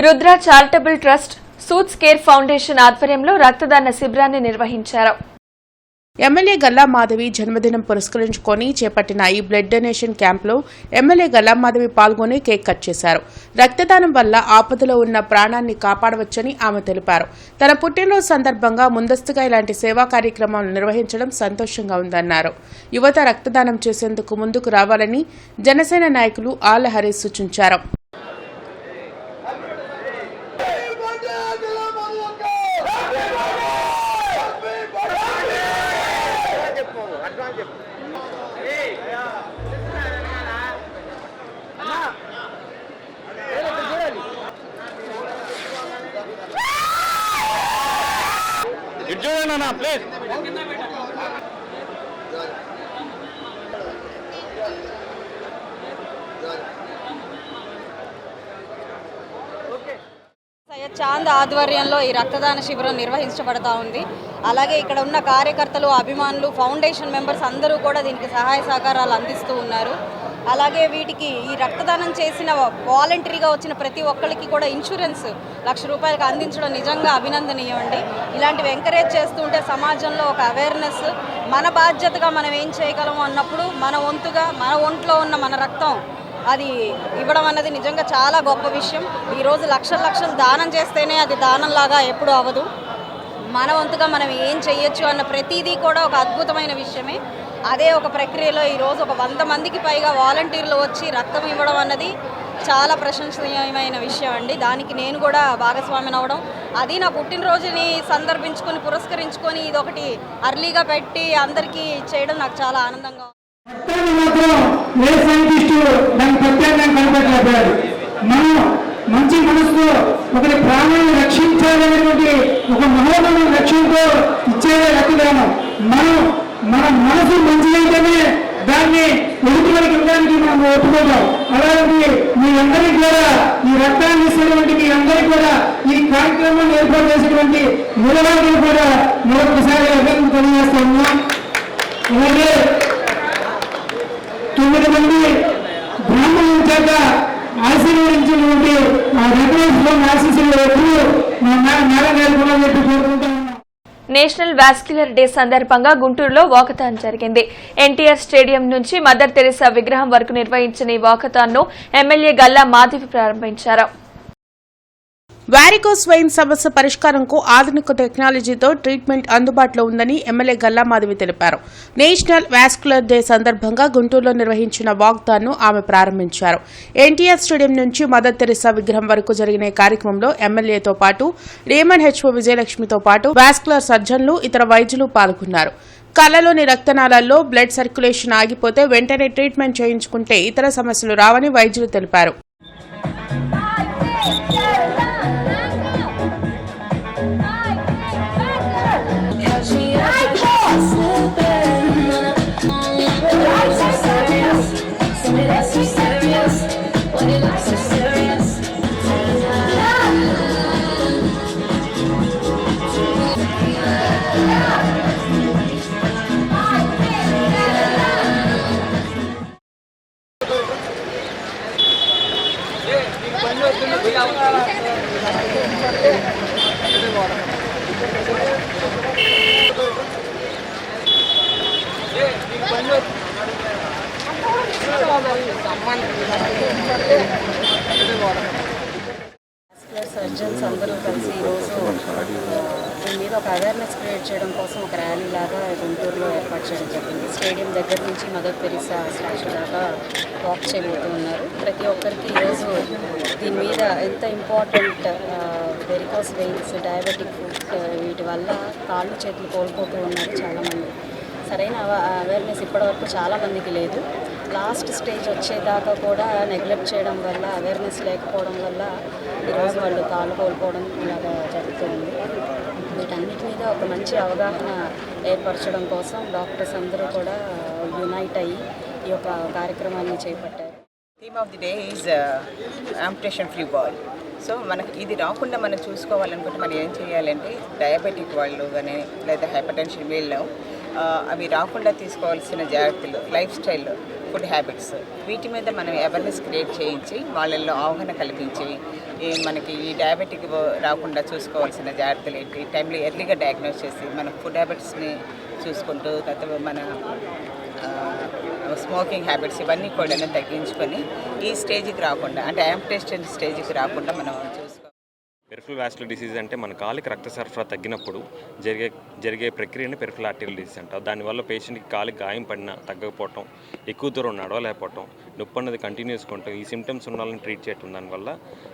Rudra charitable trust suits care foundation ఆధ్వర్యంలో రక్తదాన శిబిరాన్ని నిర్వహించారు. ఎమ్మెల్యే గల్లా మాధవి జన్మదినం పురస్కరించుకొని చేపట్టిన ఈ బ్లడ్ డొనేషన్ క్యాంప్లో ఎమ్మెల్యే గల్లా మాధవి పాల్గొని కేక్ కట్ చేశారు. రక్తదానం వల్ల ఆపదలో ఉన్న ప్రాణాన్ని కాపాడవచ్చని ఆమె తెలిపారు. తన పుట్టినరోజు సందర్భంగా ముందస్తుగా ఇలాంటి సేవా కార్యక్రమాలు నిర్వహించడం సంతోషంగా ఉందన్నారు. యువత రక్తదానం చేసేందుకు ముందుకు రావాలని జనసేన నాయకులు ఆళ్ల హరీష్ సూచించారు. చాంద్ ఆధ్వర్యంలో ఈ రక్తదాన శిబిరం నిర్వహించబడతా ఉంది. అలాగే ఇక్కడ ఉన్న కార్యకర్తలు, అభిమానులు, ఫౌండేషన్ మెంబర్స్ అందరూ కూడా దీనికి సహాయ సహకారాలు అందిస్తూ ఉన్నారు. అలాగే వీటికి ఈ రక్తదానం చేసిన వాలంటరీగా వచ్చిన ప్రతి ఒక్కరికి కూడా ఇన్సూరెన్స్ 1,00,000 రూపాయలకు అందించడం నిజంగా అభినందనీయం అండి. ఇలాంటివి ఎంకరేజ్ చేస్తుంటే సమాజంలో ఒక అవేర్నెస్, మన బాధ్యతగా మనం ఏం చేయగలము అన్నప్పుడు మన వంతుగా మన ఒంట్లో ఉన్న మన రక్తం అది ఇవ్వడం అన్నది నిజంగా చాలా గొప్ప విషయం. ఈరోజు లక్షలు దానం చేస్తేనే అది దానంలాగా ఎప్పుడూ అవ్వదు. మన వంతుగా మనం ఏం చేయొచ్చు అన్న ప్రతిదీ కూడా ఒక అద్భుతమైన విషయమే. అదే ఒక ప్రక్రియలో ఈరోజు ఒక 100 మందికి పైగా వాలంటీర్లు వచ్చి రక్తం ఇవ్వడం అన్నది చాలా ప్రశంసనీయమైన విషయం అండి. దానికి నేను కూడా భాగస్వామిని అవ్వడం, అది నా పుట్టినరోజుని సందర్భించుకొని పురస్కరించుకొని ఇదొకటి అర్లీగా పెట్టి అందరికీ చేయడం నాకు చాలా ఆనందంగా. మనం మంచి మనసుతో ఒకరి ప్రాణాన్ని రక్షించాలనేటువంటి ఒక మహోన్నత లక్ష్యంతో ఇచ్చేదే రక్తదానం. మన మనసు మంచిదైతేనే దాన్ని ఎదుటివారికి ఇవ్వడానికి మనం ఒప్పుకుంటాం. అలాంటి మీ అందరికీ కూడా ఈ రక్తాన్ని ఇస్తున్నటువంటి మీ అందరికీ కూడా ఈ కార్యక్రమాన్ని ఏర్పాటు చేసినటువంటి నిర్వాహకులు కూడా మరొకసారి అభినందన తెలియజేస్తాము. అలాగే 9 మంది బ్రాహ్మణుల చేత ఆశీర్వదించినటువంటి ఆ వెంకటేశ్వర ఆశీస్సులు ఎప్పుడు మేళ చెప్పి కోరుకుంటాము. నేషనల్ వాస్క్యులర్ డే సందర్భంగా గుంటూరులో వాకథాన్ జరిగింది. ఎన్టీఆర్ స్టేడియం నుంచి మదర్ తెరెసా విగ్రహం వరకు నిర్వహించిన ఈ వాకథాన్ను ఎమ్మెల్యే గల్లా మాధవి ప్రారంభించారు. వారికోస్ వెయిన్ సమస్య పరిష్కారంకు ఆధునిక టెక్నాలజీతో ట్రీట్మెంట్ అందుబాటులో ఉందని ఎమ్మెల్యే గల్లా మాధవి తెలిపారు. నేషనల్ వాస్క్యులర్ డే సందర్భంగా గుంటూరులో నిర్వహించిన వాక్థాన్ను ఆమె ప్రారంభించారు. ఎన్టీఆర్ స్టేడియం నుంచి మదర్ తెరెసా విగ్రహం వరకు జరిగిన కార్యక్రమంలో ఎమ్మెల్యేతో పాటు రేమన్ హెచ్ఓ విజయలక్ష్మితో పాటు వాస్క్యులర్ సర్జన్లు, ఇతర వైద్యులు పాల్గొన్నారు. కళ్లలోని రక్తనాళాల్లో బ్లడ్ సర్క్యులేషన్ ఆగిపోతే వెంటనే ట్రీట్మెంట్ చేయించుకుంటే ఇతర సమస్యలు రావని వైద్యులు తెలిపారు. సర్జన్స్ అందరూ కలిసి ఈరోజు దీని మీద ఒక అవేర్నెస్ క్రియేట్ చేయడం కోసం ఒక ర్యాలీ లాగా గుంటూరులో ఏర్పాటు చేయడం జరిగింది. స్టేడియం దగ్గర నుంచి మదర్ తెరెసా స్టాచ్యూ దాకా వాక్ చేయబోతూ ఉన్నారు. ప్రతి ఒక్కరికి ఈరోజు దీని మీద ఎంత important, varicose veins, diabetic food, వీటి వల్ల కాళ్ళు చేతులు కోల్పోతూ ఉన్నారు చాలామంది. సరైన అవేర్నెస్ ఇప్పటివరకు చాలామందికి లేదు. లాస్ట్ స్టేజ్ వచ్చేదాకా కూడా నెగ్లెక్ట్ చేయడం వల్ల, అవేర్నెస్ లేకపోవడం వల్ల ఈరోజు వాళ్ళు కాళ్ళు కోల్పోవడం ఇలాగా జరుగుతుంది. వీటన్నిటి మీద ఒక మంచి అవగాహన ఏర్పరచడం కోసం డాక్టర్స్ అందరూ కూడా యునైట్ అయ్యి ఈ యొక్క కార్యక్రమాన్ని చేపట్టారు. Theme of the day is amputation free world. So మనకి ఇది రాకుండా మనం చూసుకోవాలనుకుంటే మనం ఏం చేయాలంటే డయాబెటిక్ వాళ్ళు కానీ లేదా హైపర్ టెన్షన్ వీళ్ళు అవి రాకుండా తీసుకోవాల్సిన జాగ్రత్తలు, లైఫ్ స్టైల్, ఫుడ్ హ్యాబిట్స్ వీటి మీద మనం అవేర్నెస్ క్రియేట్ చేయించి వాళ్ళల్లో అవగాహన కల్పించి మనకి ఈ డయాబెటిక్ రాకుండా చూసుకోవాల్సిన జాగ్రత్తలు ఏంటి, టైంలో ఎర్లీగా డయాగ్నోస్ చేసి మన ఫుడ్ హ్యాబిట్స్ని చూసుకుంటూ తర్వాత మన స్మోకింగ్ హ్యాబిట్స్ ఇవన్నీ కూడా తగ్గించుకొని ఈ స్టేజ్కి రాకుండా అంటే యాంప్టేషన్ స్టేజ్కి రాకుండా మనం చూసుకోవాలి. పెరిఫరల్ వాస్కులర్ డిసీజ్ అంటే మన కాలికి రక్త సరఫరా తగ్గినప్పుడు జరిగే ప్రక్రియని పెరిఫరల్ ఆర్టీరియల్ డిసీజ్ అంటారు. దానివల్ల పేషెంట్కి కాలికి గాయం పడినా తగ్గకపోవటం, ఎక్కువ దూరం నడవలేకపోవటం, నొప్పి అన్నది కంటిన్యూస్ కొంటాం, ఈ సిమ్టమ్స్ ఉన్న వాళ్ళని ట్రీట్ చేయటం దానివల్ల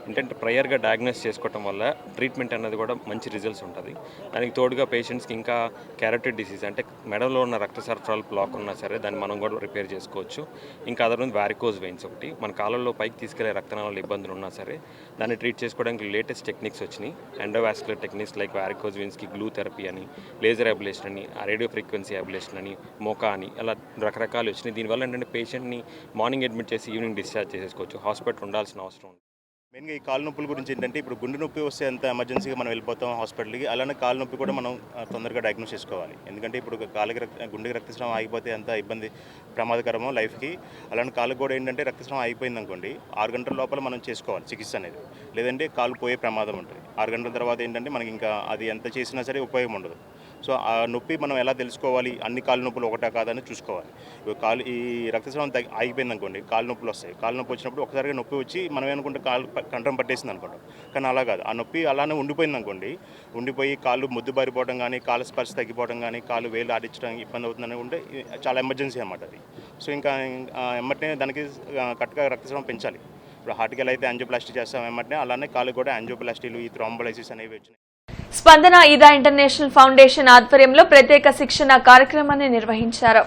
ఏంటంటే ప్రయర్గా డయాగ్నోస్ చేసుకోవటం వల్ల ట్రీట్మెంట్ అన్నది కూడా మంచి రిజల్ట్స్ ఉంటుంది. దానికి తోడుగా పేషెంట్స్కి ఇంకా క్యారోటిడ్ డిసీజ్ అంటే మెడలో ఉన్న రక్త సరఫరాలు బ్లాక్ ఉన్నా సరే దాన్ని మనం కూడా రిపేర్ చేసుకోవచ్చు. ఇంకా అదర్ వ్యారికోజ్ వెయిన్స్ ఒకటి మన కాళ్ళల్లో పైకి తీసుకెళ్లే రక్తనాళాల ఇబ్బందులు ఉన్నా సరే దాన్ని ట్రీట్ చేసుకోవడానికి లేటెస్ట్ టెక్నిక్స్ వచ్చినాయి. ఎండోవాస్కులర్ టెక్నిక్స్ లైక్ వ్యారికోజ్ వెయిన్స్కి గ్లూ థెరపీ అని, లేజర్ అబ్లేషన్ అని, రేడియో ఫ్రీక్వెన్సీ అబ్లేషన్ అని, మోకా అని అలా రకరకాలు వచ్చినాయి. దీనివల్ల ఏంటంటే పేషెంట్ని మార్నింగ్ అడ్మిట్ చేసి ఈవినింగ్ డిశ్చార్జ్ చేసేసుకోవచ్చు, హాస్పిటల్ ఉండాల్సిన అవసరం ఉంది. మెయిన్గా ఈ కాలు నొప్పుల గురించి ఏంటంటే ఇప్పుడు గుండె నొప్పి వస్తే ఎంత ఎమర్జెన్సీగా మనం వెళ్ళిపోతాం హాస్పిటల్కి, అలానే కాలు నొప్పి కూడా మనం తొందరగా డయాగ్నోస్ చేసుకోవాలి. ఎందుకంటే ఇప్పుడు గుండెకి రక్తస్రావం ఆగిపోతే ఎంత ఇబ్బంది ప్రమాదకరమో లైఫ్కి, అలానే కాలుకి కూడా ఏంటంటే రక్తస్రావం ఆగిపోయింది అనుకోండి 6 గంటల లోపల మనం చేసుకోవాలి చికిత్స అనేది, లేదంటే కాలు పోయే ప్రమాదం ఉంటుంది. 6 గంటల తర్వాత ఏంటంటే మనకి ఇంకా అది ఎంత చేసినా సరే ఉపయోగం ఉండదు. సో ఆ నొప్పి మనం ఎలా తెలుసుకోవాలి, అన్ని కాలు నొప్పులు ఒకటా కాదని చూసుకోవాలి. ఈ రక్తస్రావం ఆగిపోయింది అనుకోండి కాలు నొప్పులు వస్తాయి. కాలు నొప్పి వచ్చినప్పుడు ఒకసారిగా నొప్పి వచ్చి మనం ఏమనుకుంటే కాలు కంఠం పట్టేసింది అనుకుంటాం, కానీ అలా కాదు. ఆ నొప్పి అలానే ఉండిపోయింది అనుకోండి, ఉండిపోయి కాళ్ళు ముద్దుబారిపోవడం కానీ, కాలు స్పర్శ తగ్గిపోవడం కానీ, కాలు వేలు ఆడించడానికి ఇబ్బంది అవుతుందని ఉంటే చాలా ఎమర్జెన్సీ అన్నమాట అది. సో ఇంకా ఎమ్మటనే దానికి కరెక్ట్గా రక్తస్రావం పెంచాలి. ఇప్పుడు హార్ట్కి ఎలా అయితే యాంజియోప్లాస్టీ చేస్తాం ఎమ్మటనే అలానే కాలు కూడా యాంజియోప్లాస్టీలు, ఈ థ్రోంబోలైసిస్ అనేవి వచ్చినాయి. స్పందన ఈదా ఇంటర్నేషనల్ ఫౌండేషన్ ఆధ్వర్యంలో ప్రత్యేక శిక్షణ కార్యక్రమాన్ని నిర్వహించారు.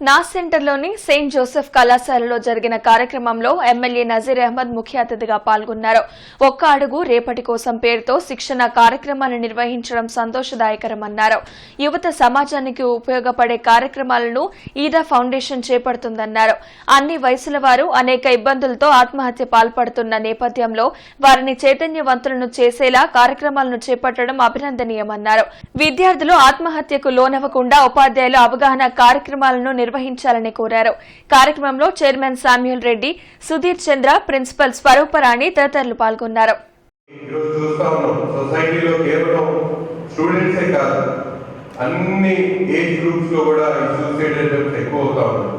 నాస్ సెంటర్లోని సెయింట్ జోసెఫ్ కళాశాలలో జరిగిన కార్యక్రమంలో ఎమ్మెల్యే నజీర్ అహ్మద్ ముఖ్య అతిథిగా పాల్గొన్నారు. ఒక్క అడుగు రేపటి కోసం పేరుతో శిక్షణ కార్యక్రమాన్ని నిర్వహించడం సంతోషదాయకరమన్నారు. యువత సమాజానికి ఉపయోగపడే కార్యక్రమాలను ఈదా ఫౌండేషన్ చేపడుతుందన్నారు. అన్ని వయసుల వారు అనేక ఇబ్బందులతో ఆత్మహత్య పాల్పడుతున్న నేపథ్యంలో వారిని చైతన్యవంతులను చేసేలా కార్యక్రమాలను చేపట్టడం అభినందనీయమన్నారు. విద్యార్థులు ఆత్మహత్యకు లోనవ్వకుండా ఉపాధ్యాయులు అవగాహన కార్యక్రమాలను నిర్వహించాలని కోరారు. కార్యక్రమంలో చైర్మన్ శామ్యూల్ రెడ్డి, సుధీర్ చంద్ర, ప్రిన్సిపల్ స్వరూపరాణి తదితరులు పాల్గొన్నారు. సొసైటీలో కేవలం స్టూడెంట్సే కాదు, అన్ని ఏజ్ గ్రూప్స్ లో కూడా సూసైడ్ అటెంప్ట్స్ ఎక్కువ అవుతా ఉన్నాయి.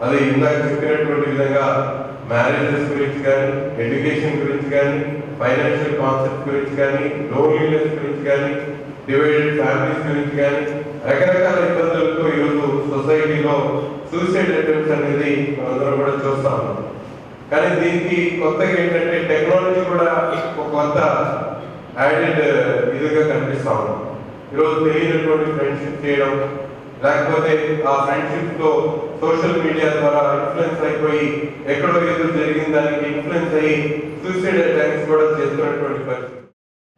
అది ఇందాక చెప్పినటువంటి విధంగా మ్యారేజెస్ గురించి కానీ, ఎడ్యుకేషన్ గురించి కానీ, ఫైనాన్షియల్ కాన్సెప్ట్ గురించి కానీ, లోన్లీనెస్ గురించి కానీ, డివైడెడ్ ఫ్యామిలీస్ గురించి కానీ రకరకాల ఇబ్బందులతో ఈరోజు సొసైటీలో సూసైడ్ అటెంప్ట్స్ అనేది మనందరం కూడా చూస్తా ఉన్నాం. కానీ దీనికి కొత్తగా ఏంటంటే టెక్నాలజీ కూడా ఒక కొత్త యాడెడ్ ఇదిగా కనిపిస్తా ఉన్నాం. ఈరోజు తెలియనటువంటి ఫ్రెండ్షిప్ చేయడం, లేకపోతే ఆ ఫ్రెండ్షిప్ తో సోషల్ మీడియా ద్వారా ఇన్ఫ్లుయెన్స్ అయిపోయి ఎక్కడో ఏదో జరిగిన దానికి ఇన్ఫ్లుయెన్స్ అయ్యి సూసైడ్ అటాక్స్ కూడా చేస్తున్నటువంటి పరిస్థితి.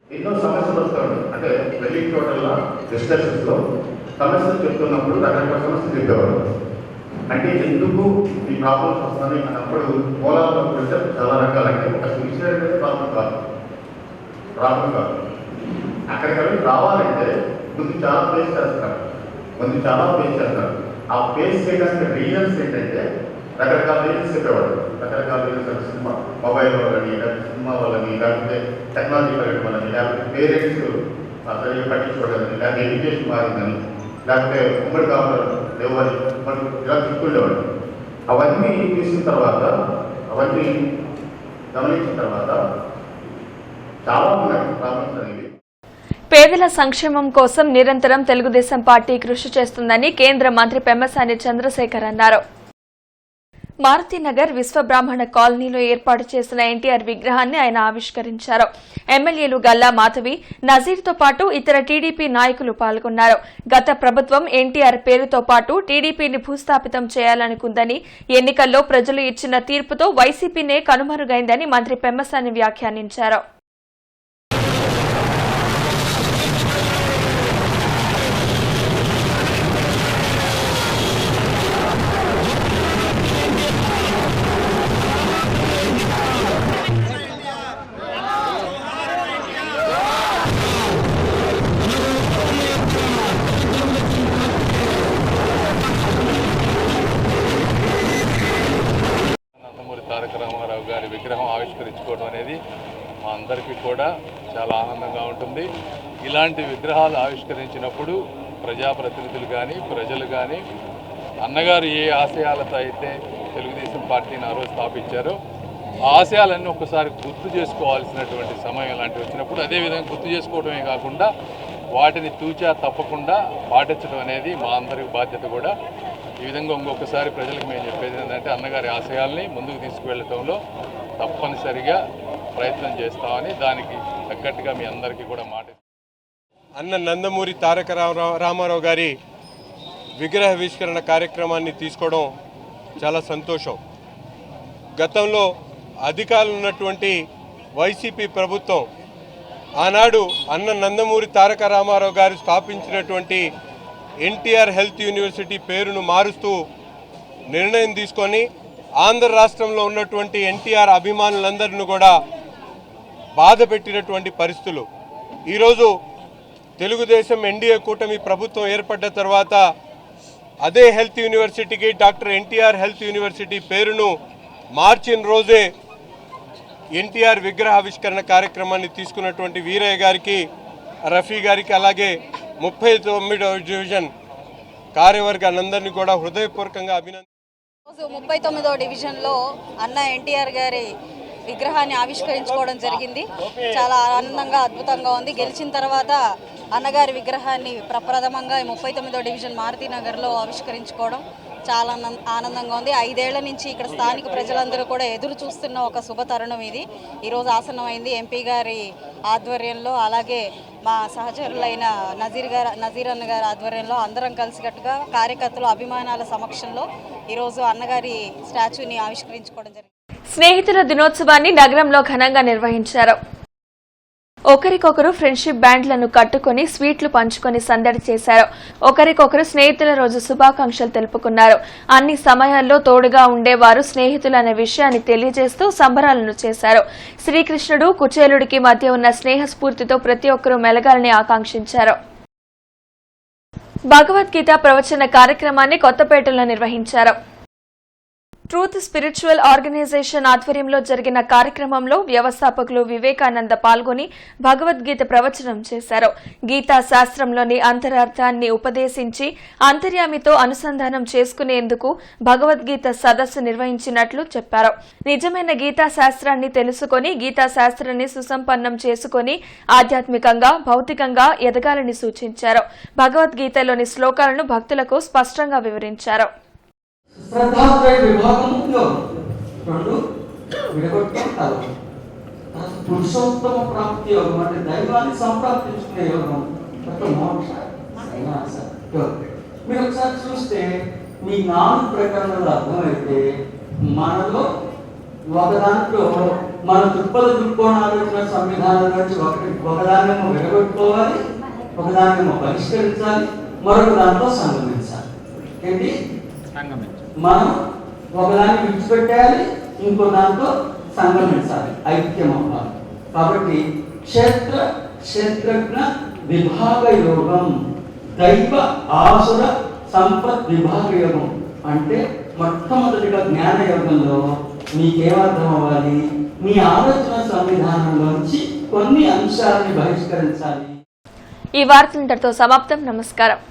ఎన్నో సమస్యలు వస్తాయి. అంటే వెళ్ళి చోటల్లో డిస్కషన్స్ లో సమస్యలు చెప్తున్నప్పుడు రకరకాల సమస్యలు చెప్పేవారు. అంటే ఎందుకు ఈ ప్రాబ్లమ్స్ వస్తాయి అన్నప్పుడు మూలాల్లో కూడా చాలా రకాలంటే ఒక సూసైడ్ అనేది ప్రాబ్లం కాదు. అక్కడికి రావాలంటే ముందు చాలా ఫేస్ చేస్తారు. ఆ ఫేస్ చేయడానికి రీజన్స్ ఏంటంటే రకరకాల రీజన్స్ చెప్పేవాడు. రకరకాల రీజన్స్ సినిమా మొబైల్ వల్లని, లేకపోతే సినిమా వల్లని, లేకపోతే టెక్నాలజీ పెరగడం వల్లని, లేకపోతే పేరెంట్స్ సరిగ్గా పట్టించుకోవడానికి, లేకపోతే ఎడ్యుకేషన్ మారిందని, లేకపోతే ఉమ్మడి కాపులు లేవని మనం ఇలా చెప్పుకునేవాడు. అవన్నీ చూసిన తర్వాత, అవన్నీ గమనించిన తర్వాత చాలా ఉన్నాయి ప్రాబ్లమ్స్ అనేవి. పేదల సంక్షేమం కోసం నిరంతరం తెలుగుదేశం పార్టీ కృషి చేస్తుందని కేంద్ర మంత్రి పెమ్మసాని చంద్రశేఖర్ అన్నారు. మారుతినగర్ విశ్వబ్రాహ్మణ కాలనీలో ఏర్పాటు చేసిన ఎన్టీఆర్ విగ్రహాన్ని ఆయన ఆవిష్కరించారు. ఎమ్మెల్యేలు గల్లా మాధవి, నజీర్తో పాటు ఇతర టీడీపీ నాయకులు పాల్గొన్నారు. గత ప్రభుత్వం ఎన్టీఆర్ పేరుతో పాటు టీడీపీని భూస్థాపితం చేయాలనుకుందని, ఎన్నికల్లో ప్రజలు ఇచ్చిన తీర్పుతో వైసీపీనే కనుమరుగైందని మంత్రి పెమ్మసాని వ్యాఖ్యానించారు. రామారావు గారి విగ్రహం ఆవిష్కరించుకోవడం అనేది మా అందరికీ కూడా చాలా ఆనందంగా ఉంటుంది. ఇలాంటి విగ్రహాలు ఆవిష్కరించినప్పుడు ప్రజాప్రతినిధులు కానీ ప్రజలు కానీ అన్నగారు ఏ ఆశయాలతో అయితే తెలుగుదేశం పార్టీని ఆ రోజు స్థాపించారో ఆ ఆశయాలన్నీ ఒక్కసారి గుర్తు చేసుకోవాల్సినటువంటి సమయం ఇలాంటివి వచ్చినప్పుడు అదేవిధంగా గుర్తు చేసుకోవడమే కాకుండా వాటిని తూచా తప్పకుండా పాటించడం అనేది మా అందరి బాధ్యత కూడా. ఈ విధంగా ఇంకొకసారి ప్రజలకు మేము చెప్పేది ఏంటంటే అన్నగారి ఆశయాల్ని ముందుకు తీసుకువెళ్ళటంలో తప్పనిసరిగా ప్రయత్నం చేస్తామని దానికి తగ్గట్టుగా మీ అందరికీ కూడా మాట. అన్న నందమూరి తారక రామారావు గారి విగ్రహావిష్కరణ కార్యక్రమాన్ని తీసుకోవడం చాలా సంతోషం. గతంలో అధికారులు ఉన్నటువంటి వైసీపీ ప్రభుత్వం ఆనాడు అన్న నందమూరి తారక రామారావు గారు స్థాపించినటువంటి ఎన్టీఆర్ హెల్త్ యూనివర్సిటీ పేరును మారుస్తూ నిర్ణయం తీసుకొని ఆంధ్ర రాష్ట్రంలో ఉన్నటువంటి ఎన్టీఆర్ అభిమానులందరినీ కూడా బాధ పెట్టినటువంటి పరిస్థితులు. ఈరోజు తెలుగుదేశం ఎన్డీఏ కూటమి ప్రభుత్వం ఏర్పడ్డ తర్వాత అదే హెల్త్ యూనివర్సిటీకి డాక్టర్ ఎన్టీఆర్ హెల్త్ యూనివర్సిటీ పేరును మార్చిన రోజే ఎన్టీఆర్ విగ్రహావిష్కరణ కార్యక్రమాన్ని తీసుకున్నటువంటి వీరయ్య గారికి, రఫీ గారికి, అలాగే 39వ డివిజన్ కార్యవర్గానందరినీ కూడా హృదయపూర్వకంగా రోజు 39వ డివిజన్లో అన్న ఎన్టీఆర్ గారి విగ్రహాన్ని ఆవిష్కరించుకోవడం జరిగింది. చాలా ఆనందంగా అద్భుతంగా ఉంది. గెలిచిన తర్వాత అన్నగారి విగ్రహాన్ని ప్రప్రథమంగా 39వ డివిజన్ మారుతీనగర్లో ఆవిష్కరించుకోవడం చాలా ఆనందంగా ఉంది. 5 ఏళ్ల నుంచి ఇక్కడ స్థానిక ప్రజలందరూ కూడా ఎదురు చూస్తున్న ఒక శుభ తరుణం ఇది. ఈరోజు ఆసన్నమైంది. ఎంపీ గారి ఆధ్వర్యంలో, అలాగే మా సహచరులైన నజీర్ అన్న గారి ఆధ్వర్యంలో అందరం కలిసికట్టుగా కార్యకర్తలు అభిమానాల సమక్షంలో ఈరోజు అన్నగారి స్టాచ్యూని ఆవిష్కరించుకోవడం జరిగింది. స్నేహితుల దినోత్సవాన్ని నగరంలో ఘనంగా నిర్వహించారు. ఒకరికొకరు ఫ్రెండ్షిప్ బ్యాండ్లను కట్టుకుని స్వీట్లు పంచుకొని సందడి చేశారు. ఒకరికొకరు స్నేహితుల రోజు శుభాకాంక్షలు తెలుపుకున్నారు. అన్ని సమయాల్లో తోడుగా ఉండేవారు స్నేహితులు అనే విషయాన్ని తెలియజేస్తూ సంబరాలను చేశారు. శ్రీకృష్ణుడు కుచేలుడికి మధ్య ఉన్న స్నేహ స్ఫూర్తితో ప్రతి ఒక్కరూ మెలగాలని ఆకాంక్షించారు. భగవద్గీత ప్రవచన కార్యక్రమాన్ని కొత్తపేటలో నిర్వహించారు. ట్రూత్ స్పిరిచువల్ ఆర్గనైజేషన్ ఆధ్వర్యంలో జరిగిన కార్యక్రమంలో వ్యవస్థాపకులు వివేకానంద పాల్గొని భగవద్గీత ప్రవచనం చేశారు. గీతా శాస్త్రంలోని అంతరార్థాన్ని ఉపదేశించి అంతర్యామితో అనుసంధానం చేసుకునేందుకు భగవద్గీత సదస్సు నిర్వహించినట్లు చెప్పారు. నిజమైన గీతా శాస్త్రాన్ని తెలుసుకుని గీతా శాస్త్రాన్ని సుసంపన్నం చేసుకుని ఆధ్యాత్మికంగా, భౌతికంగా ఎదగాలని సూచించారు. భగవద్గీతలోని శ్లోకాలను భక్తులకు స్పష్టంగా వివరించారు. శ్రద్ధాత్రయ విభాగము యోగం 2 విడగొట్టుకుంటారు. పురుషోత్తమ ప్రాప్తి యోగం అంటే దైవాన్ని సంప్రాప్తించుకునే యోగం, మోక్ష సన్యాస యోగం. మీరు ఒకసారి చూస్తే మీ 4 ప్రకరణలు అర్థమైతే మనలో ఒకదాంట్లో మన దృక్కోణాలోచన సంవిధానం నుంచి ఒకదాన్నేమో విడగొట్టుకోవాలి, ఒకదాన్నేమో పరిష్కరించాలి, మరొక దాంట్లో సంగమించాలి. ఏంటి మనం ఒకదాన్ని విడిచిపెట్టాలి, ఇంకో దాంతో సంగమించాలి, ఐక్యం అవ్వాలి. కాబట్టి క్షేత్రజ్ఞ విభాగ యోగం, దైవ ఆసుర సంపత్ విభాగ యోగం అంటే మొట్టమొదటిగా జ్ఞాన యోగంలో మీకేమర్థం అవ్వాలి, మీ ఆలోచన సంవిధానంలోంచి కొన్ని అంశాలని బహిష్కరించాలి. ఈ వార్తలు ఇంతటితో సమాప్తం. నమస్కారం.